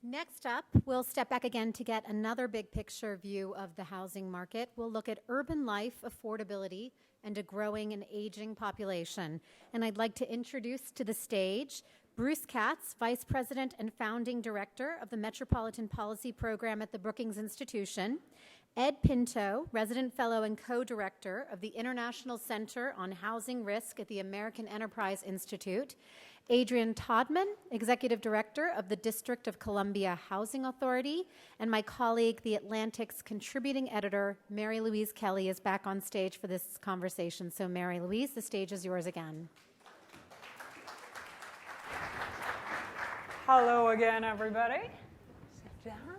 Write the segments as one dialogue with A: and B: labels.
A: Next up, we'll step back again to get another big picture view of the housing market. We'll look at urban life, affordability, and a growing and aging population. And I'd like to introduce to the stage Bruce Katz, Vice President and Founding Director of the Metropolitan Policy Program at the Brookings Institution, Ed Pinto, Resident Fellow and Co-Director of the International Center on Housing Risk at the American Enterprise Institute, Adrianne Todman, Executive Director of the District of Columbia Housing Authority, and my colleague, The Atlantic's contributing editor, Mary Louise Kelly, is back on stage for this conversation. So Mary Louise, the stage is yours again.
B: Hello again, everybody. Sit down.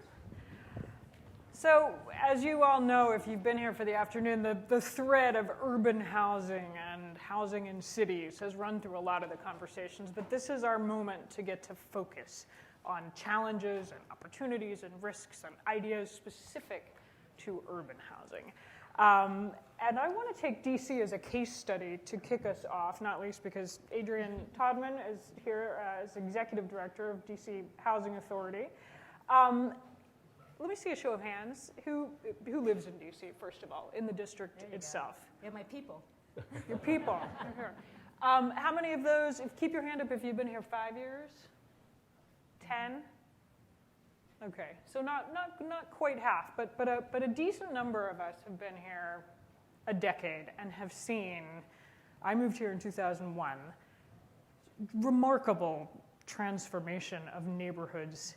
B: So, as you all know, if you've been here for the afternoon, the thread of urban housing and housing in cities has run through a lot of the conversations, but this is our moment to get to focus on challenges and opportunities and risks and ideas specific to urban housing. And I want to take DC as a case study to kick us off, not least because Adrianne Todman is here as Executive Director of DC Housing Authority. Let me see a show of hands. Who lives in DC, first of all, in the district itself?
C: Yeah, my people.
B: Your people. Here. How many of those, keep your hand up if you've been here 5 years? 10? Okay, so not quite half, but a decent number of us have been here a decade and have seen, I moved here in 2001, remarkable transformation of neighborhoods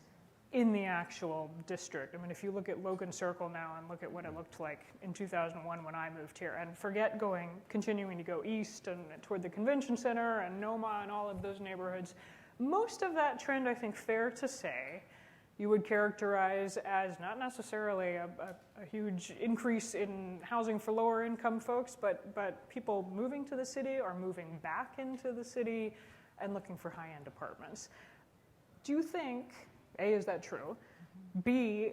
B: in the actual district. I mean, if you look at Logan Circle now and look at what it looked like in 2001 when I moved here, and forget continuing to go east and toward the convention center and Noma and all of those neighborhoods, most of that trend, I think, fair to say, you would characterize as not necessarily a huge increase in housing for lower income folks, but people moving to the city or moving back into the city and looking for high-end apartments. Do you think, A, is that true? B,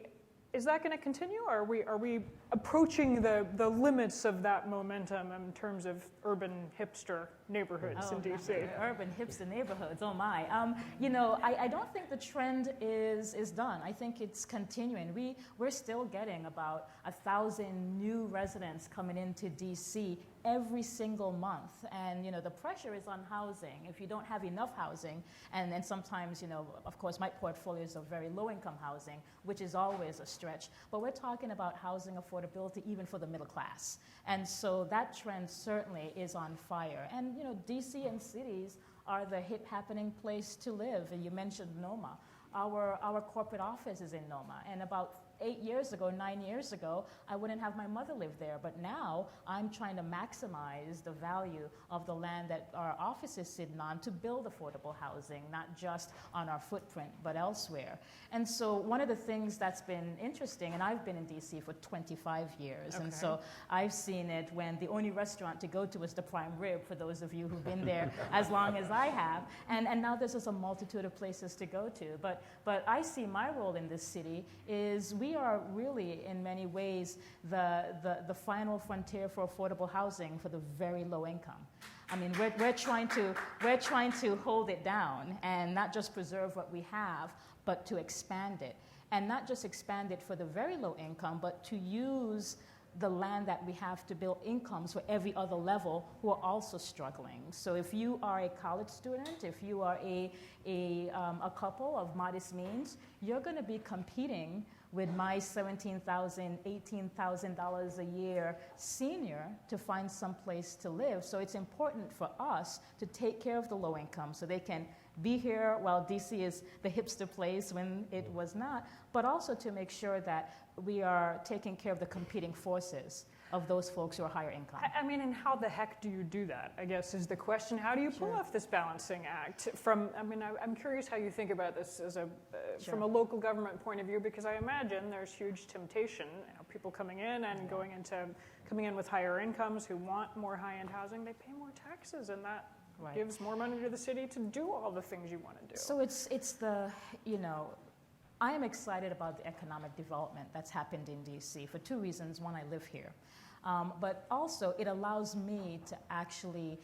B: is that going to continue? Are we approaching the limits of that momentum in terms of urban hipster neighborhoods in DC?
C: Urban hipster neighborhoods, oh my. I don't think the trend is done. I think it's continuing. We're still getting about 1,000 new residents coming into DC every single month. And, the pressure is on housing. If you don't have enough housing, and then sometimes, of course, my portfolio is of very low-income housing, which is always a stretch. But we're talking about housing affordability even for the middle class. And so that trend certainly is on fire. And, DC and cities are the hip happening place to live. And you mentioned Noma. Our corporate office is in Noma. And about 9 years ago, I wouldn't have my mother live there. But now I'm trying to maximize the value of the land that our office is sitting on to build affordable housing, not just on our footprint, but elsewhere. And so one of the things that's been interesting, and I've been in DC for 25 years, okay. And so I've seen it when the only restaurant to go to is the Prime Rib, for those of you who've been there as long as I have. And now there's just a multitude of places to go to. But I see my role in this city is we are really, in many ways, the final frontier for affordable housing for the very low income. I mean, we're trying to hold it down and not just preserve what we have, but to expand it. And not just expand it for the very low income, but to use the land that we have to build incomes for every other level who are also struggling. So if you are a college student, if you are a couple of modest means, you're going to be competing with my $17,000, $18,000 a year senior to find some place to live. So it's important for us to take care of the low income so they can be here while DC is the hipster place when it was not, but also to make sure that we are taking care of the competing forces of those folks who are higher income.
B: I mean, and how the heck do you do that, I guess, is the question. How do you pull off this balancing act? I'm curious how you think about this as from a local government point of view, because I imagine there's huge temptation, people coming in and coming in with higher incomes who want more high-end housing, they pay more taxes, and that gives more money to the city to do all the things you want to do.
C: So it's the, I am excited about the economic development that's happened in DC for two reasons. One, I live here. But also, it allows me to actually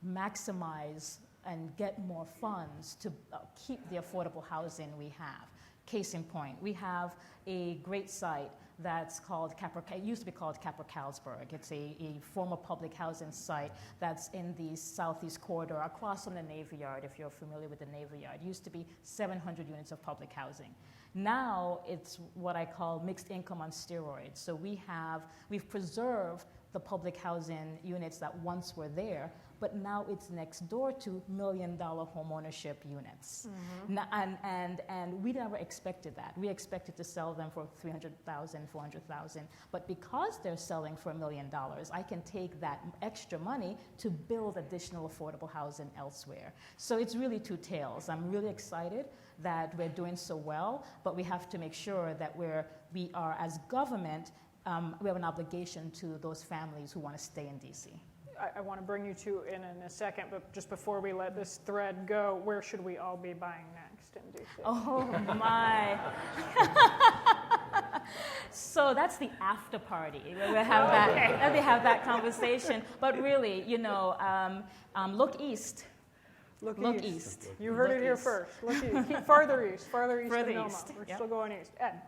C: maximize and get more funds to keep the affordable housing we have. Case in point, we have a great site that's called it used to be called Capra-Carlsberg. It's a former public housing site that's in the southeast corridor across from the Navy Yard, if you're familiar with the Navy Yard. It used to be 700 units of public housing. Now it's what I call mixed income on steroids. So we've preserved the public housing units that once were there, but now it's next door to $1 million home ownership units. And we never expected that. We expected to sell them for $300,000, $400,000. But because they're selling for $1 million, I can take that extra money to build additional affordable housing elsewhere. So it's really two tails. I'm really excited that we're doing so well, but we have to make sure that we are, as government, we have an obligation to those families who want to stay in DC.
B: I want to bring you two in a second, but just before we let this thread go, where should we all be buying next in DC?
C: Oh my. So that's the after party. We'll have that conversation. But really, look east.
B: Look east. You heard it here first. Look east. Keep farther east than Noma. We're still going east. Ed.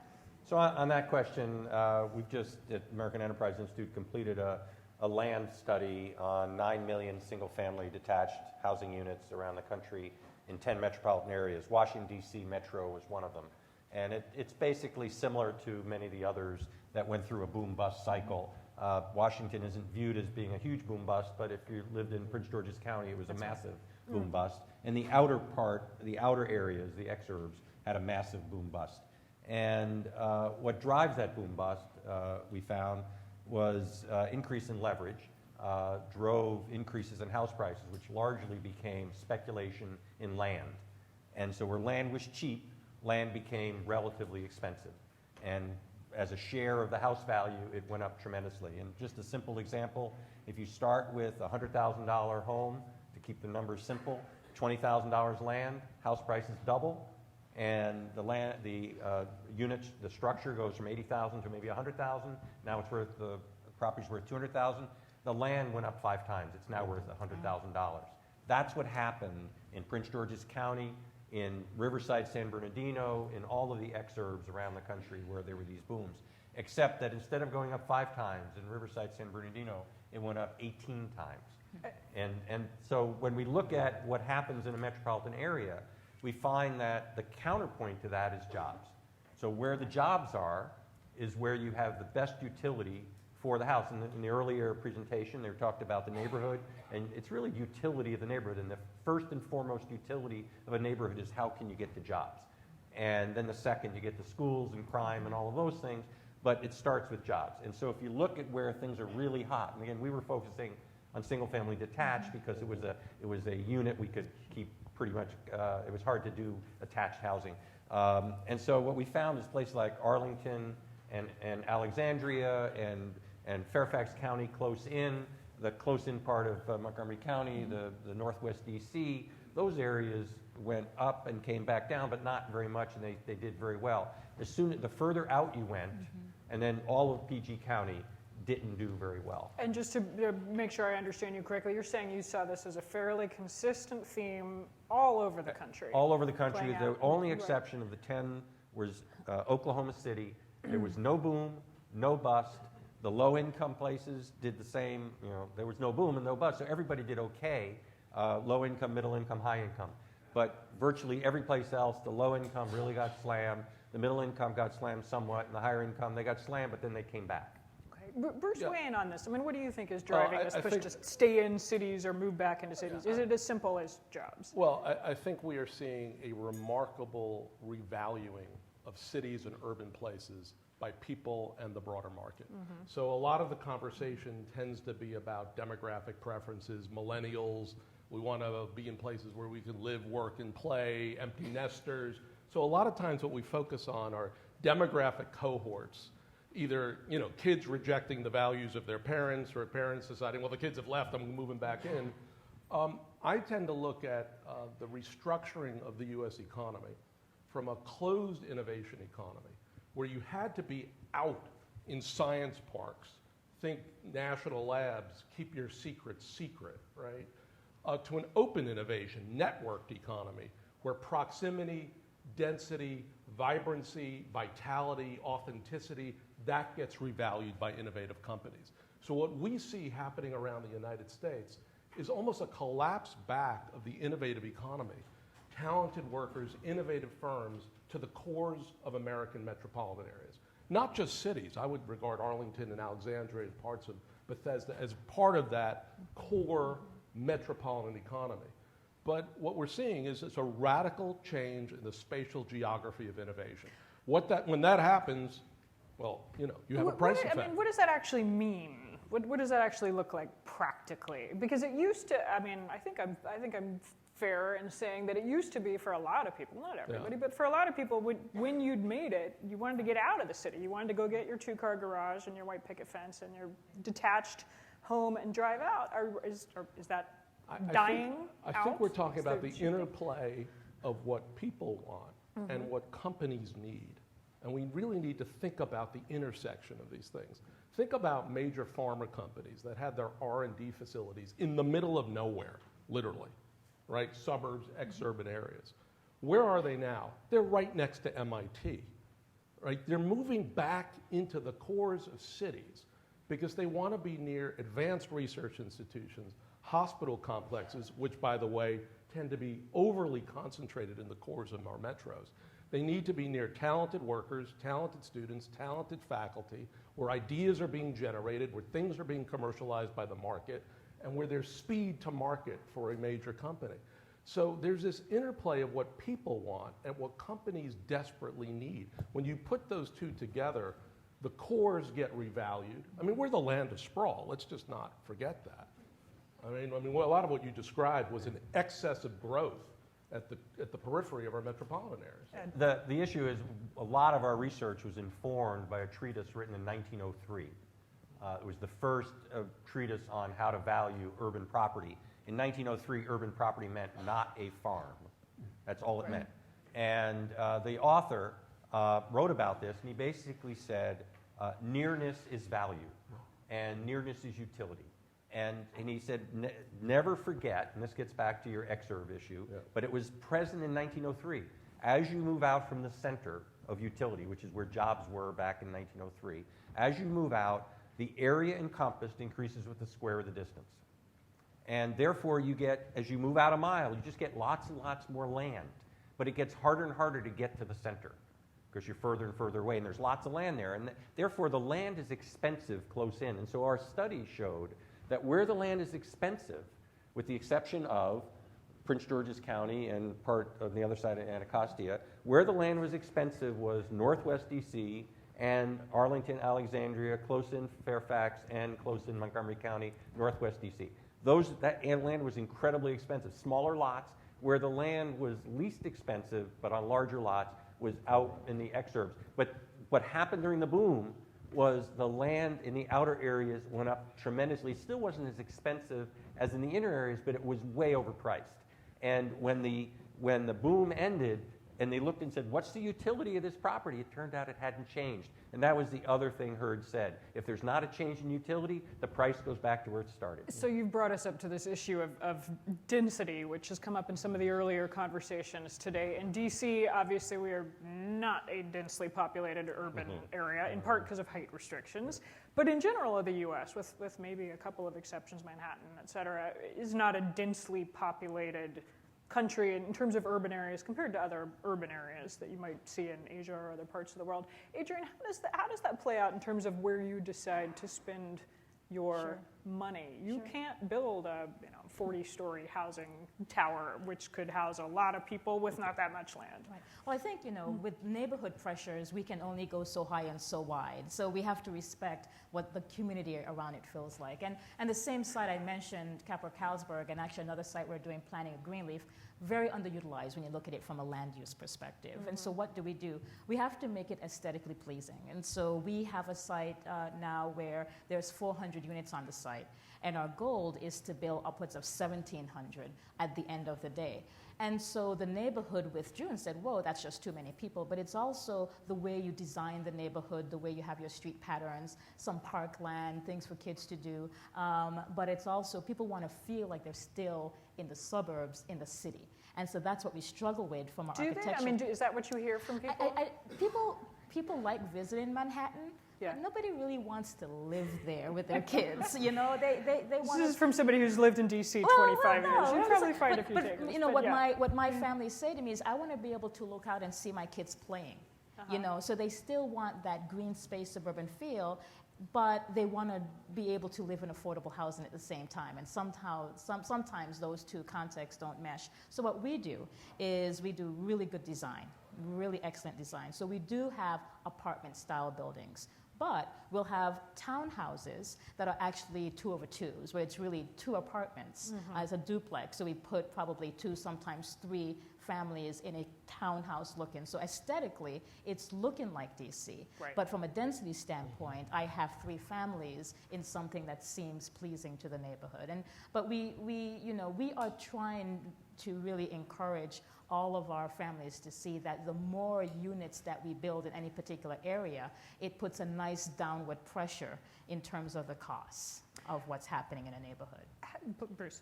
D: So on that question, we've just, at American Enterprise Institute, completed a land study on 9 million single-family detached housing units around the country in 10 metropolitan areas. Washington, D.C. Metro was one of them. And it's basically similar to many of the others that went through a boom-bust cycle. Washington isn't viewed as being a huge boom-bust, but if you lived in Prince George's County, it was a massive boom-bust. And the outer areas, the exurbs, had a massive boom-bust. And what drives that boom-bust, we found, was increase in leverage, drove increases in house prices, which largely became speculation in land. And so where land was cheap, land became relatively expensive. And as a share of the house value, it went up tremendously. And just a simple example, if you start with a $100,000 home, to keep the numbers simple, $20,000 land, house prices double, and the structure goes from $80,000 to maybe $100,000. Now the property's worth $200,000. The land went up 5 times. It's now worth $100,000. That's what happened in Prince George's County, in Riverside, San Bernardino, in all of the exurbs around the country where there were these booms. Except that instead of going up 5 times in Riverside, San Bernardino, it went up 18 times. And so when we look at what happens in a metropolitan area, we find that the counterpoint to that is jobs. So where the jobs are is where you have the best utility for the house. In the earlier presentation, they talked about the neighborhood, and it's really utility of the neighborhood. And the first and foremost utility of a neighborhood is how can you get to jobs. And then the second, you get to schools and crime and all of those things, but it starts with jobs. And so if you look at where things are really hot, and again, we were focusing on single-family detached because it was a unit we could keep pretty much, it was hard to do attached housing. And so what we found is places like Arlington and Alexandria and Fairfax County close in, the close-in part of Montgomery County, the northwest D.C., those areas went up and came back down, but not very much, and they did very well. The further out you went, and then all of PG County didn't do very well.
B: And just to make sure I understand you correctly, you're saying you saw this as a fairly consistent theme all over the country.
D: All over the country. The only exception of the 10 was Oklahoma City. There was no boom, no bust. The low-income places did the same. There was no boom and no bust, so everybody did okay. Low income, middle income, high income. But virtually every place else, the low income really got slammed. The middle income got slammed somewhat, and the higher income, they got slammed, but then they came back.
B: Bruce, weigh in on this. I mean, what do you think is driving this push to stay in cities or move back into cities? Is it as simple as jobs?
E: Well, I think we are seeing a remarkable revaluing of cities and urban places by people and the broader market. So a lot of the conversation tends to be about demographic preferences, millennials. We want to be in places where we can live, work, and play, empty nesters. So a lot of times what we focus on are demographic cohorts. Either kids rejecting the values of their parents, or parents deciding, well, the kids have left, I'm moving back in. I tend to look at the restructuring of the U.S. economy from a closed innovation economy, where you had to be out in science parks, think national labs, keep your secrets secret, right? To an open innovation, networked economy, where proximity, density, vibrancy, vitality, authenticity, that gets revalued by innovative companies. So what we see happening around the United States is almost a collapse back of the innovative economy. Talented workers, innovative firms to the cores of American metropolitan areas. Not just cities. I would regard Arlington and Alexandria and parts of Bethesda as part of that core metropolitan economy. But what we're seeing is it's a radical change in the spatial geography of innovation. When that happens, well, you have a price effect.
B: I mean, what does that actually mean? What does that actually look like practically? Because it used to, I think I'm fair in saying that it used to be for a lot of people, not everybody, but for a lot of people, when you'd made it, you wanted to get out of the city. You wanted to go get your 2-car garage and your white picket fence and your detached home and drive out. Is that dying out?
E: I think we're talking about the interplay of what people want and what companies need. And we really need to think about the intersection of these things. Think about major pharma companies that had their R&D facilities in the middle of nowhere, literally, right? Suburbs, ex-urban areas. Where are they now? They're right next to MIT, right? They're moving back into the cores of cities because they want to be near advanced research institutions, hospital complexes, which, by the way, tend to be overly concentrated in the cores of our metros. They need to be near talented workers, talented students, talented faculty, where ideas are being generated, where things are being commercialized by the market, and where there's speed to market for a major company. So there's this interplay of what people want and what companies desperately need. When you put those two together, the cores get revalued. I mean, we're the land of sprawl. Let's just not forget that. I mean, a lot of what you described was an excess of growth at the periphery of our metropolitan areas.
D: The issue is a lot of our research was informed by a treatise written in 1903. It was the first treatise on how to value urban property. In 1903, urban property meant not a farm. That's all it meant. And the author wrote about this, and he basically said, nearness is value, and nearness is utility. And he said, never forget, and this gets back to your exurb issue, but it was present in 1903. As you move out from the center of utility, which is where jobs were back in 1903, as you move out, the area encompassed increases with the square of the distance. And therefore, you get, as you move out a mile, you just get lots and lots more land. But it gets harder and harder to get to the center because you're further and further away, and there's lots of land there. And therefore, the land is expensive close in. And so our study showed that where the land is expensive, with the exception of Prince George's County and part of the other side of Anacostia, where the land was expensive was northwest DC and Arlington, Alexandria, close in Fairfax, and close in Montgomery County, northwest DC. That land was incredibly expensive. Smaller lots, where the land was least expensive, but on larger lots, was out in the exurbs. But what happened during the boom was the land in the outer areas went up tremendously. It still wasn't as expensive as in the inner areas, but it was way overpriced. And when the boom ended, and they looked and said, what's the utility of this property? It turned out it hadn't changed. And that was the other thing Hurd said. If there's not a change in utility, the price goes back to where it started.
B: So you've brought us up to this issue of density, which has come up in some of the earlier conversations today. In DC, obviously, we are not a densely populated urban area, in part because of height restrictions. But in general of the U.S., with maybe a couple of exceptions, Manhattan, et cetera, is not a densely populated country in terms of urban areas compared to other urban areas that you might see in Asia or other parts of the world. Adrianne, how does that play out in terms of where you decide to spend your money? You can't build a 40-story housing tower, which could house a lot of people with not that much land.
C: Right. Well, I think, with neighborhood pressures, we can only go so high and so wide. So we have to respect what the community around it feels like. And the same site I mentioned, Capra-Carlsberg, and actually another site we're doing planning at Greenleaf, very underutilized when you look at it from a land use perspective. And so what do? We have to make it aesthetically pleasing. And so we have a site now where there's 400 units on the site. And our goal is to build upwards of 1,700 at the end of the day. And so the neighborhood withdrew and said, whoa, that's just too many people. But it's also the way you design the neighborhood, the way you have your street patterns, some parkland, things for kids to do. But it's also, people want to feel like they're still in the suburbs, in the city. And so that's what we struggle with from our
B: Do they?
C: architecture.
B: I mean, is that what you hear from people?
C: People like visiting Manhattan.
B: Yeah.
C: Nobody really wants to live there with their kids. You know, they want
B: This is from somebody who's lived in D.C. 25 years. You'd probably find a few takers.
C: You know, what my family say to me is, I want to be able to look out and see my kids playing. You know, so they still want that green space suburban feel, but they want to be able to live in affordable housing at the same time. And sometimes those two contexts don't mesh. So what we do is we do really good design, really excellent design. So we do have apartment-style buildings. But we'll have townhouses that are actually 2-over-2s, where it's really 2 apartments as a duplex. So we put probably 2, sometimes 3 families in a townhouse looking. So aesthetically, it's looking like DC.
B: Right.
C: But from a density standpoint, I have 3 families in something that seems pleasing to the neighborhood. But we are trying to really encourage all of our families to see that the more units that we build in any particular area, it puts a nice downward pressure in terms of the costs of what's happening in a neighborhood.
B: Bruce.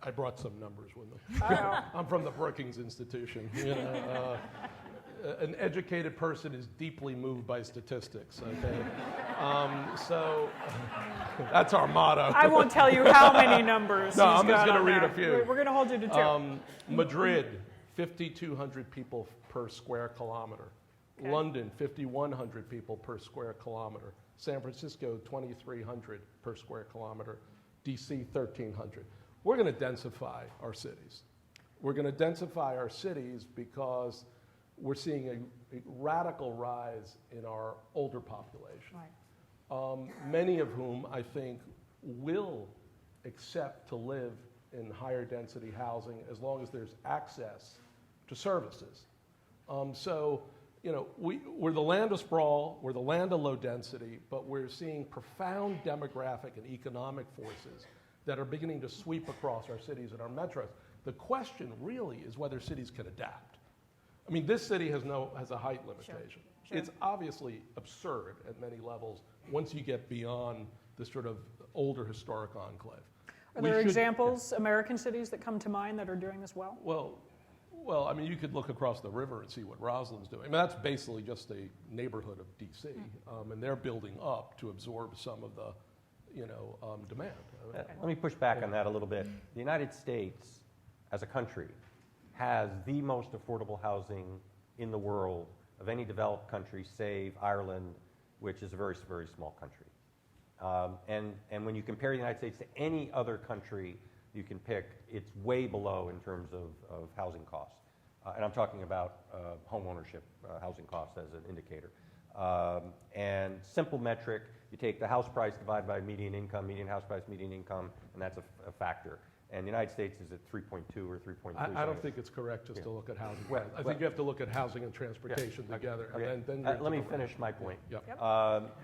E: I brought some numbers with me. I'm from the Brookings Institution. You know, an educated person is deeply moved by statistics. Okay, so that's our motto.
B: I won't tell you how many numbers.
E: No, I'm just going to read a few.
B: We're going to hold you to 2.
E: Madrid, 5,200 people per square kilometer.
B: Okay.
E: London, 5,100 people per square kilometer. San Francisco, 2,300 per square kilometer. DC, 1,300. We're going to densify our cities. We're going to densify our cities because we're seeing a radical rise in our older population.
C: Right.
E: Many of whom I think will accept to live in higher density housing as long as there's access to services. So, you know, we're the land of sprawl, we're the land of low density, but we're seeing profound demographic and economic forces that are beginning to sweep across our cities and our metros. The question really is whether cities can adapt. I mean, this city has a height limitation.
B: Sure.
E: It's obviously absurd at many levels once you get beyond the sort of older historic enclave.
B: Are there examples, American cities that come to mind that are doing this well?
E: Well, I mean, you could look across the river and see what Roslin's doing. I mean, that's basically just a neighborhood of D.C., and they're building up to absorb some of the, demand.
D: Let me push back on that a little bit. The United States, as a country, has the most affordable housing in the world of any developed country, save Ireland, which is a very, very small country. And when you compare the United States to any other country you can pick, it's way below in terms of housing costs. And I'm talking about home ownership housing costs as an indicator. And simple metric, you take the house price divided by median income, median house price, median income, and that's a factor. And the United States is at 3.2 or 3.3.
E: I don't think it's correct just to look at housing.
D: Well,
E: I think you have to look at housing and transportation together.
D: Okay.
E: And then
D: Let me finish my point.
E: Yep.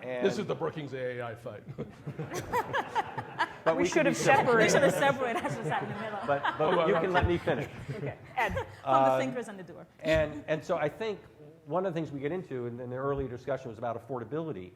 D: And
E: This is the Brookings AAI fight.
D: but
B: We should have
C: We
B: separated.
C: should have separated us and sat in the middle.
D: But you can let me finish.
B: Okay. Ed.
C: From the thinkers and the doer.
D: And so I think one of the things we get into in the earlier discussion was about affordability.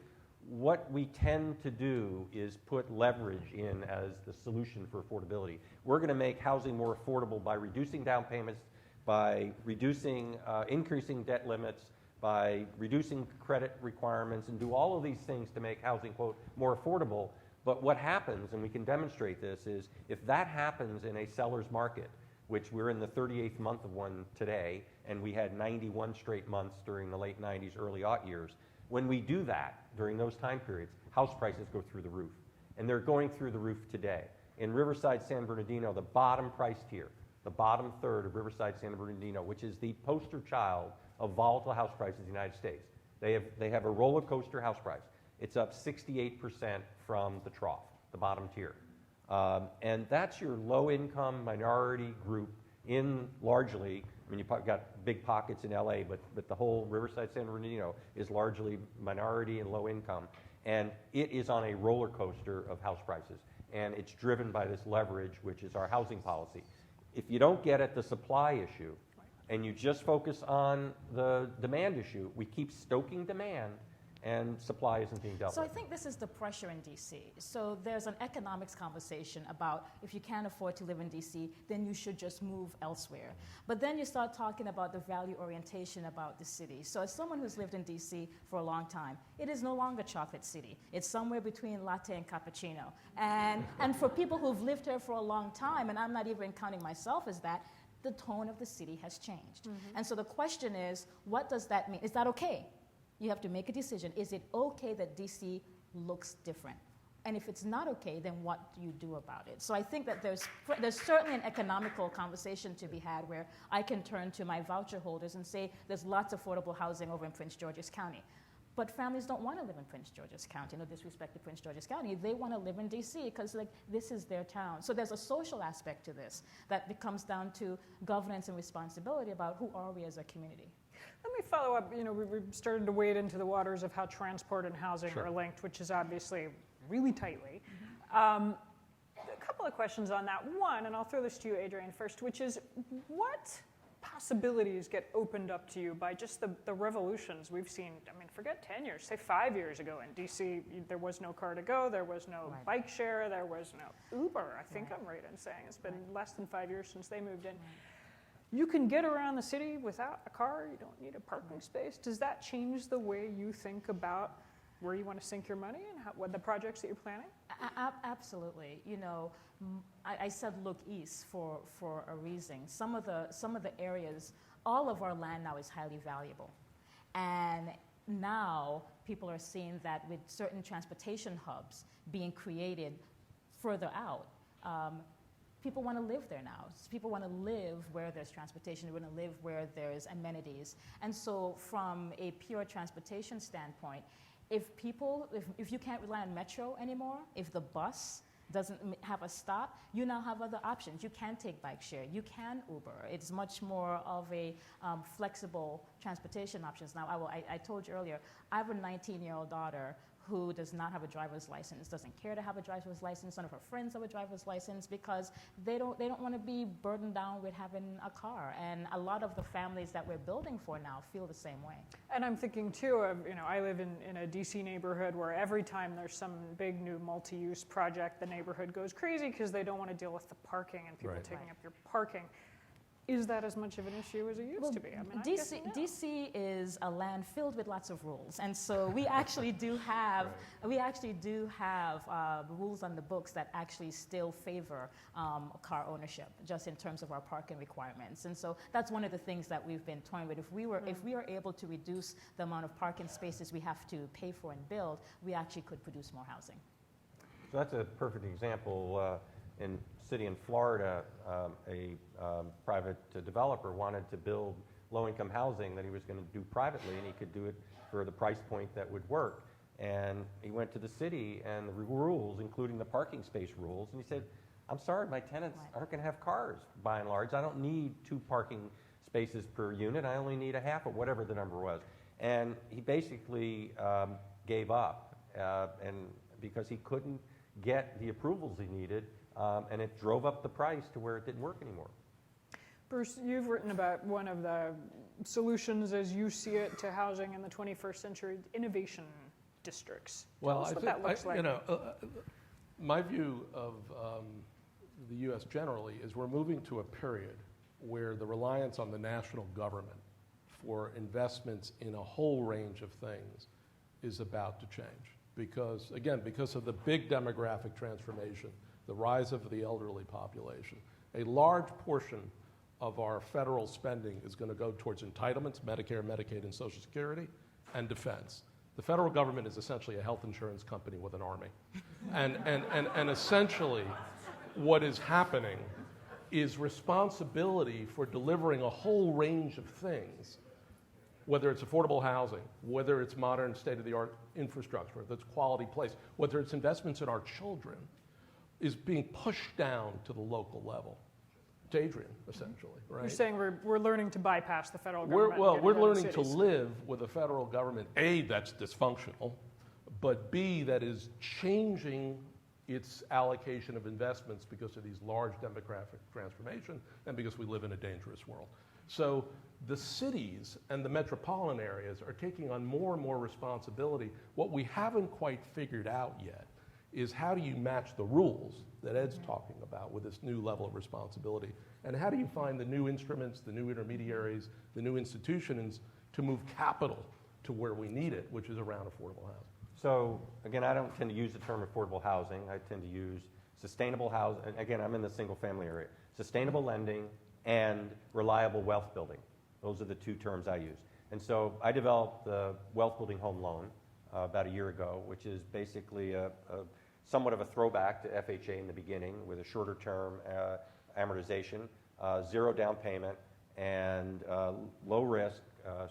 D: What we tend to do is put leverage in as the solution for affordability. We're going to make housing more affordable by reducing down payments, by reducing, increasing debt limits, by reducing credit requirements, and do all of these things to make housing, quote, more affordable. But what happens, and we can demonstrate this, is if that happens in a seller's market, which we're in the 38th month of one today, and we had 91 straight months during the late 90s, early aught years, when we do that during those time periods, house prices go through the roof. And they're going through the roof today. In Riverside, San Bernardino, the bottom price tier, the bottom third of Riverside, San Bernardino, which is the poster child of volatile house prices in the United States, they have a roller coaster house price. It's up 68% from the trough, the bottom tier. And that's your low-income minority group in largely, I mean, you've got big pockets in LA, but the whole Riverside, San Bernardino is largely minority and low income. And it is on a roller coaster of house prices. And it's driven by this leverage, which is our housing policy. If you don't get at the supply issue and you just focus on the demand issue, we keep stoking demand and supply isn't being dealt
C: So I
D: with.
C: think this is the pressure in DC. So there's an economics conversation about if you can't afford to live in DC, then you should just move elsewhere. But then you start talking about the value orientation about the city. So as someone who's lived in DC for a long time, it is no longer Chocolate City. It's somewhere between latte and cappuccino. And for people who've lived here for a long time, and I'm not even counting myself as that, the tone of the city has changed. And so the question is, what does that mean? Is that okay? You have to make a decision. Is it okay that DC looks different? And if it's not okay, then what do you do about it? So I think that there's certainly an economical conversation to be had where I can turn to my voucher holders and say there's lots of affordable housing over in Prince George's County. But families don't want to live in Prince George's County. No disrespect to Prince George's County. They want to live in DC because this is their town. So there's a social aspect to this that comes down to governance and responsibility about who are we as a community.
B: Let me follow up. We started to wade into the waters of how transport and housing are linked, which is obviously really tightly. A couple of questions on that. One, and I'll throw this to you, Adrianne, first, which is what possibilities get opened up to you by just the revolutions we've seen? I mean, forget 10 years, say 5 years ago in DC, there was no car to go, there was no bike share, there was no Uber. I think I'm right in saying it's been less than 5 years since they moved in. You can get around the city without a car. You don't need a parking space. Does that change the way you think about where you want to sink your money and what the projects that you're planning?
C: Absolutely. I said look east for a reason. Some of the areas, all of our land now is highly valuable, and now people are seeing that with certain transportation hubs being created further out. People want to live there now. People want to live where there's transportation. They want to live where there's amenities. And so from a pure transportation standpoint, if you can't rely on Metro anymore, if the bus doesn't have a stop, you now have other options. You can take bike share. You can Uber. It's much more of a flexible transportation options. Now, I told you earlier, I have a 19-year-old daughter who does not have a driver's license, doesn't care to have a driver's license. None of her friends have a driver's license because they don't want to be burdened down with having a car. And a lot of the families that we're building for now feel the same way.
B: And I'm thinking too of, I live in a DC neighborhood where every time there's some big new multi-use project, the neighborhood goes crazy because they don't want to deal with the parking and people taking up your parking. Is that as much of an issue as it used to be? I mean,
C: DC is a land filled with lots of rules, and so we actually do have rules on the books that actually still favor car ownership, just in terms of our parking requirements. And so that's one of the things that we've been toying with. If we were able to reduce the amount of parking spaces we have to pay for and build, we actually could produce more housing.
D: So that's a perfect example. In city in Florida, a private developer wanted to build low-income housing that he was going to do privately, and he could do it for the price point that would work. And he went to the city and the rules, including the parking space rules, and he said, I'm sorry, my tenants aren't going to have cars, by and large. I don't need 2 parking spaces per unit. I only need a half of whatever the number was. And he basically gave up, and because he couldn't get the approvals he needed, and it drove up the price to where it didn't work anymore.
B: Bruce, you've written about one of the solutions as you see it to housing in the 21st century, innovation districts. Tell us what that looks like.
E: My view of the U.S. generally is we're moving to a period where the reliance on the national government for investments in a whole range of things is about to change. Because of the big demographic transformation, the rise of the elderly population, a large portion of our federal spending is going to go towards entitlements, Medicare, Medicaid, and Social Security, and defense. The federal government is essentially a health insurance company with an army. And essentially, what is happening is responsibility for delivering a whole range of things, whether it's affordable housing, whether it's modern state-of-the-art infrastructure, whether it's quality place, whether it's investments in our children, is being pushed down to the local level. To Adrianne, essentially, right?
B: You're saying we're learning to bypass the federal government.
E: We're learning to live with a federal government, A, that's dysfunctional, but B, that is changing its allocation of investments because of these large demographic transformation and because we live in a dangerous world. So the cities and the metropolitan areas are taking on more and more responsibility. What we haven't quite figured out yet is how do you match the rules that Ed's talking about with this new level of responsibility? And how do you find the new instruments, the new intermediaries, the new institutions to move capital to where we need it, which is around affordable housing?
D: So again, I don't tend to use the term affordable housing. I tend to use sustainable housing. Again, I'm in the single family area. Sustainable lending and reliable wealth building. Those are the two terms I use. And so I developed the wealth building home loan about a year ago, which is basically somewhat of a throwback to FHA in the beginning with a shorter term amortization, zero down payment, and low risk.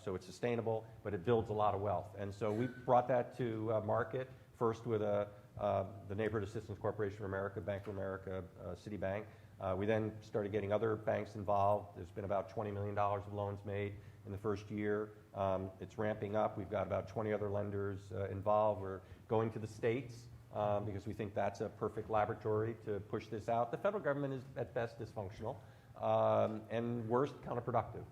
D: So it's sustainable, but it builds a lot of wealth. And so we brought that to market first with the Neighborhood Assistance Corporation of America, Bank of America, Citibank. We then started getting other banks involved. There's been about $20 million of loans made in the first year. It's ramping up. We've got about 20 other lenders involved. We're going to the states because we think that's a perfect laboratory to push this out. The federal government is at best dysfunctional and worst counterproductive.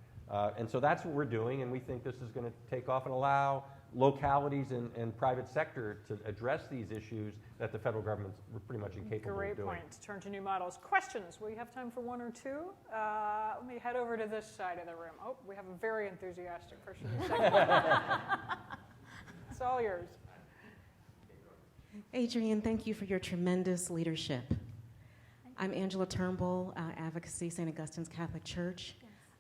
D: And so that's what we're doing, and we think this is going to take off and allow localities and private sector to address these issues that the federal government's pretty much incapable of doing.
B: Great point. Turn to new models. Questions? Will you have time for one or two? Let me head over to this side of the room. Oh, we have a very enthusiastic person. It's all yours.
F: Adrianne, thank you for your tremendous leadership. I'm Angela Turnbull, Advocacy, St. Augustine's Catholic Church.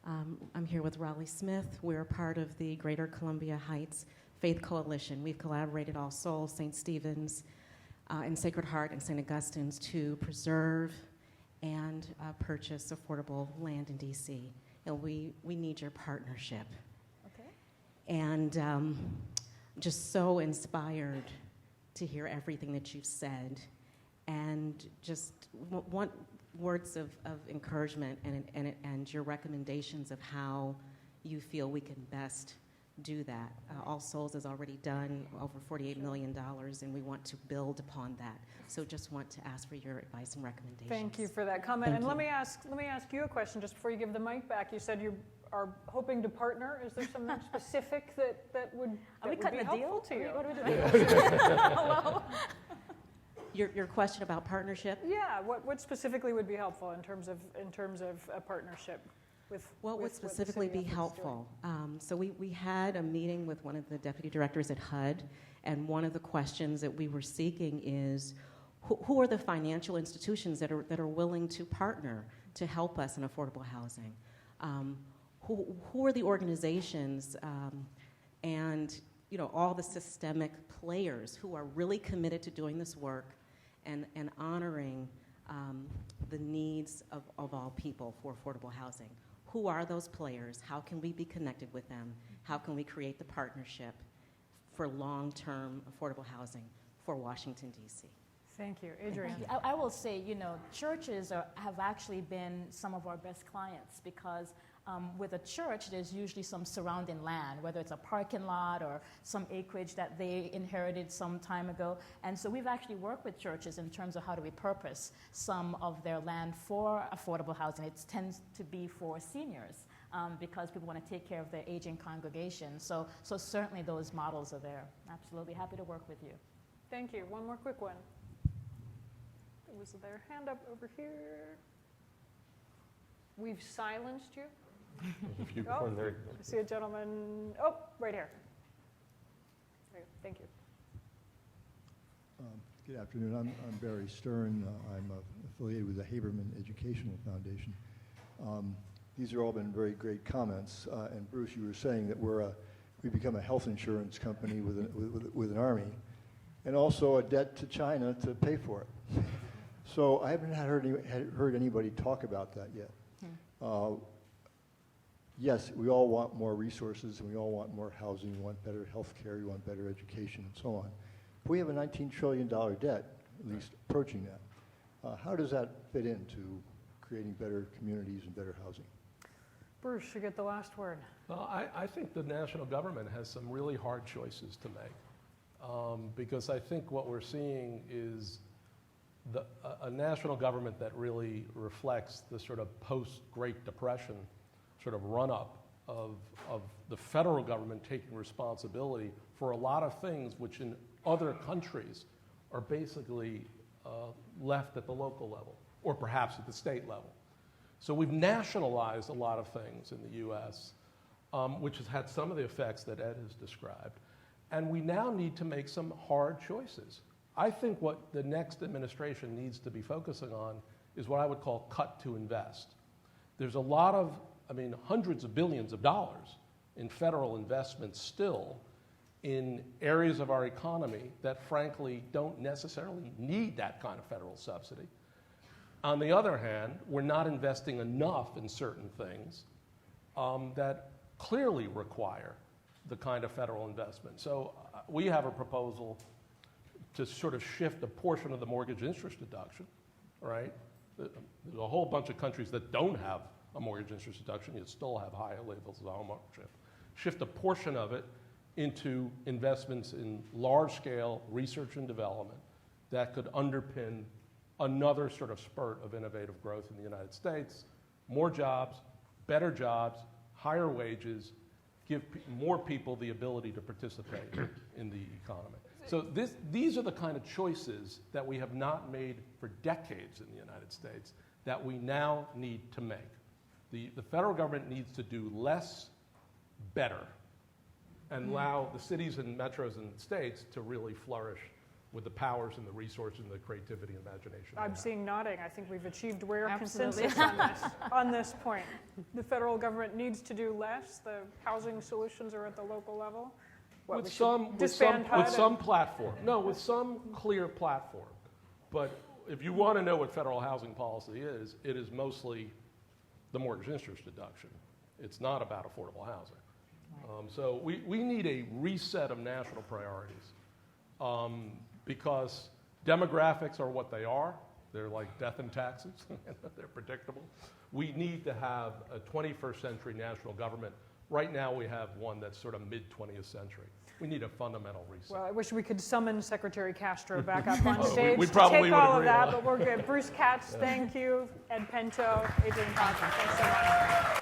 F: I'm here with Raleigh Smith. We're part of the Greater Columbia Heights Faith Coalition. We've collaborated All Souls, St. Stephen's, and Sacred Heart and St. Augustine's to preserve and purchase affordable land in D.C. And we need your partnership.
C: Okay.
F: And just so inspired to hear everything that you've said, and just want words of encouragement and your recommendations of how you feel we can best do that. All Souls has already done over $48 million, and we want to build upon that. So just want to ask for your advice and recommendations.
B: Thank you for that comment. And let me ask you a question just before you give the mic back. You said you are hoping to partner. Is there something specific that would be helpful to you?
C: What are we doing? Hello?
F: Your question about partnership?
B: Yeah. What specifically would be helpful in terms of a partnership?
F: What would specifically be helpful? So we had a meeting with one of the deputy directors at HUD, and one of the questions that we were seeking is, who are the financial institutions that are willing to partner to help us in affordable housing? Who are the organizations and all the systemic players who are really committed to doing this work and honoring the needs of all people for affordable housing? Who are those players? How can we be connected with them? How can we create the partnership for long-term affordable housing for Washington, D.C.?
B: Thank you. Adrianne.
C: I will say, churches have actually been some of our best clients because with a church, there's usually some surrounding land, whether it's a parking lot or some acreage that they inherited some time ago. And so we've actually worked with churches in terms of how to repurpose some of their land for affordable housing. It tends to be for seniors because people want to take care of their aging congregation. So certainly those models are there. Absolutely happy to work with you.
B: Thank you. One more quick one. Was their hand up over here? We've silenced you.
D: Oh,
B: I see a gentleman. Oh, right here. Thank you.
G: Good afternoon. I'm Barry Stern. I'm affiliated with the Haberman Educational Foundation. These have all been very great comments. And Bruce, you were saying that we become a health insurance company with an army, and also a debt to China to pay for it. So I haven't heard anybody talk about that yet. Yes, we all want more resources, and we all want more housing. We want better health care. We want better education, and so on. But we have a $19 trillion debt, at least approaching that. How does that fit into creating better communities and better housing?
B: Bruce, you get the last word.
E: Well, I think the national government has some really hard choices to make because I think what we're seeing is a national government that really reflects the sort of post-Great Depression sort of run-up of the federal government taking responsibility for a lot of things which in other countries are basically left at the local level, or perhaps at the state level. So we've nationalized a lot of things in the U.S., which has had some of the effects that Ed has described. And we now need to make some hard choices. I think what the next administration needs to be focusing on is what I would call cut to invest. There's a lot of, hundreds of billions of dollars in federal investments still in areas of our economy that frankly don't necessarily need that kind of federal subsidy. On the other hand, we're not investing enough in certain things that clearly require the kind of federal investment. So we have a proposal to sort of shift a portion of the mortgage interest deduction, right? There's a whole bunch of countries that don't have a mortgage interest deduction, yet still have high levels of home ownership. Shift a portion of it into investments in large-scale research and development that could underpin another sort of spurt of innovative growth in the United States. More jobs, better jobs, higher wages, give more people the ability to participate in the economy. So these are the kind of choices that we have not made for decades in the United States that we now need to make. The federal government needs to do less, better, and allow the cities and metros and states to really flourish with the powers and the resources and the creativity and imagination.
B: I'm seeing nodding. I think we've achieved rare
C: Absolutely.
B: consensus on this point. The federal government needs to do less. The housing solutions are at the local level. What,
E: With some platform. No, with some clear platform. But if you want to know what federal housing policy is, it is mostly the mortgage interest deduction. It's not about affordable housing. So we need a reset of national priorities because demographics are what they are. They're like death and taxes. They're predictable. We need to have a 21st century national government. Right now we have one that's sort of mid-20th century. We need a fundamental reset.
B: Well, I wish we could summon Secretary Castro back up on stage
E: we
B: to
E: probably
B: take
E: would
B: all of
E: agree
B: that,
E: on
B: but we're good. Bruce Katz, thank you. Ed Pinto, Adrianne, thanks so much.